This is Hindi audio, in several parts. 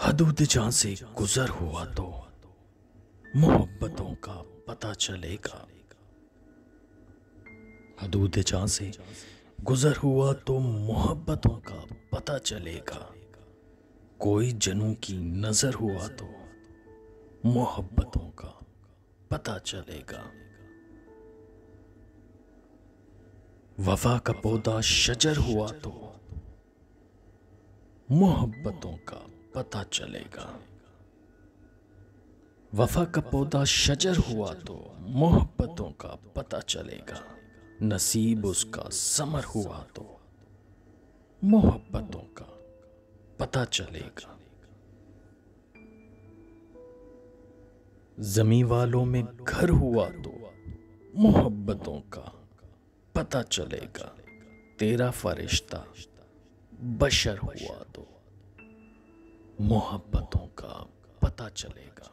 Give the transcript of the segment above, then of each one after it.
हदूद जहां से गुजर हुआ तो मोहब्बतों का पता चलेगा। हदूद जहां से गुजर हुआ तो मोहब्बतों का पता चलेगा। कोई जनू की नजर हुआ तो मोहब्बतों का पता चलेगा। वफा का पौधा शजर हुआ तो मोहब्बतों का पता चलेगा। वफा का पौधा शजर हुआ तो मोहब्बतों का पता चलेगा। नसीब उसका समर हुआ तो मोहब्बतों का पता चलेगा। जमी वालों में घर हुआ तो मोहब्बतों का पता चलेगा। तेरा फरिश्ता बशर हुआ तो मोहब्बतों का पता चलेगा।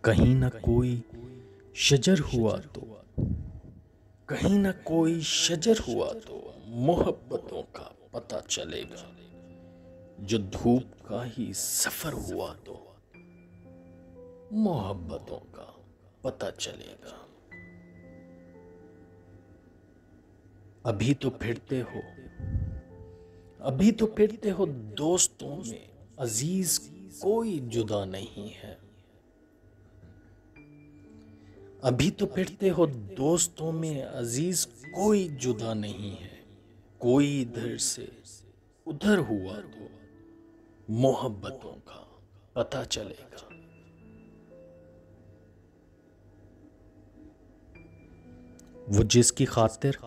कहीं ना कोई शजर हुआ तो कहीं ना कोई शजर हुआ तो मोहब्बतों का पता चलेगा। जो धूप का ही सफर हुआ तो मोहब्बतों का पता चलेगा। अभी तो फिरते हो दोस्तों में अजीज कोई जुदा नहीं है। अभी तो फिरते हो दोस्तों में अजीज कोई जुदा नहीं है। कोई इधर से उधर हुआ तो मोहब्बतों का पता चलेगा। वो जिसकी खातिर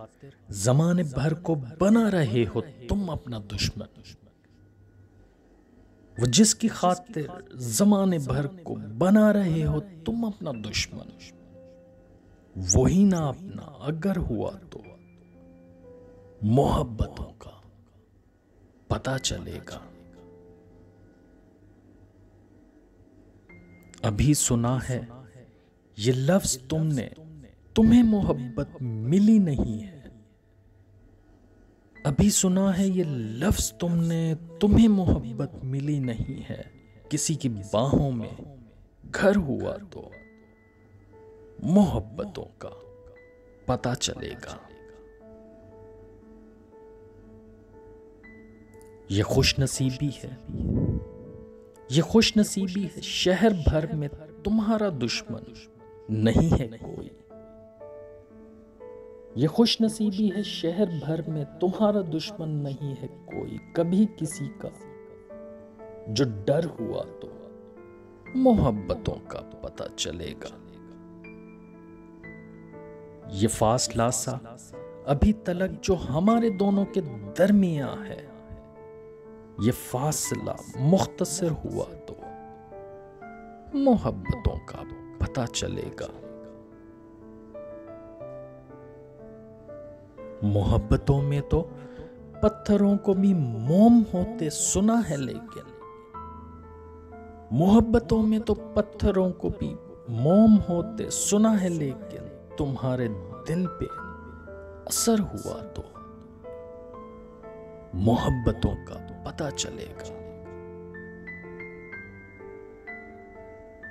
जमाने भर को बना रहे हो तुम अपना दुश्मन। वो जिसकी खातिर जमाने भर को बना रहे हो तुम अपना दुश्मन। वही ना अपना अगर हुआ तो मोहब्बतों का पता चलेगा। अभी सुना है ये लफ्ज तुम्हें मोहब्बत मिली नहीं है। अभी सुना है ये लफ्ज तुम्हें मोहब्बत मिली नहीं है। किसी की बाहों में घर हुआ तो मोहब्बतों का पता चलेगा। ये खुशनसीबी है शहर भर में तुम्हारा दुश्मन नहीं है कोई। ये खुशनसीबी है शहर भर में तुम्हारा दुश्मन नहीं है कोई। कभी किसी का जो डर हुआ तो मोहब्बतों का पता चलेगा। ये फासला सा अभी तलक जो हमारे दोनों के दरमियां है, ये फासला मुख्तसर हुआ तो मोहब्बतों का पता चलेगा। मोहब्बतों में तो पत्थरों को भी मोम होते सुना है, लेकिन मोहब्बतों में तो पत्थरों को भी मोम होते सुना है, लेकिन तुम्हारे दिल पे असर हुआ तो मोहब्बतों का पता चलेगा।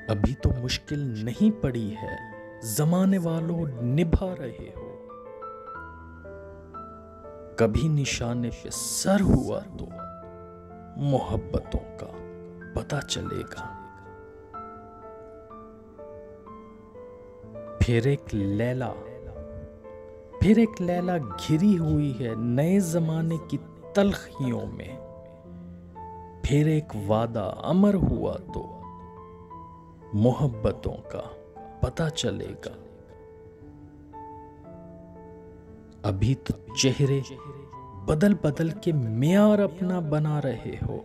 अभी तो मुश्किल नहीं पड़ी है, जमाने वालों निभा रहे हो। कभी निशाने पे सर हुआ तो मोहब्बतों का पता चलेगा। फिर एक लैला घिरी हुई है नए जमाने की तलखियों में। फिर एक वादा अमर हुआ तो मोहब्बतों का पता चलेगा। अभी तो चेहरे बदल बदल के मेयार अपना बना रहे हो।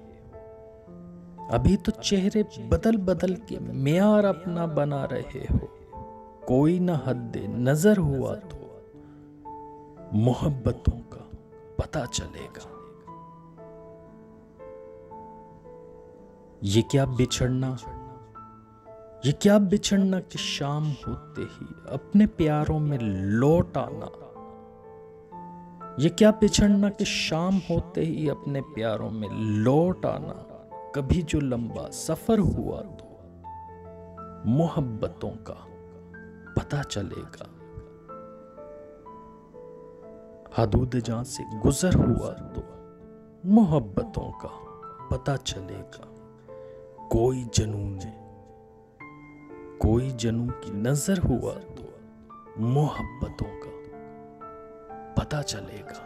अभी तो चेहरे बदल बदल के मेयार अपना बना रहे हो। कोई ना हद नजर हुआ तो मोहब्बतों का पता चलेगा। ये क्या बिछड़ना कि शाम होते ही अपने प्यारों में लौट आना। ये क्या बिछड़ना कि शाम होते ही अपने प्यारों में लौट आना। कभी जो लंबा सफर हुआ तो मोहब्बतों का पता चलेगा। हदूद जां से गुजर हुआ तो मोहब्बतों का पता चलेगा। कोई जनू की नजर हुआ तो मोहब्बतों का पता चलेगा।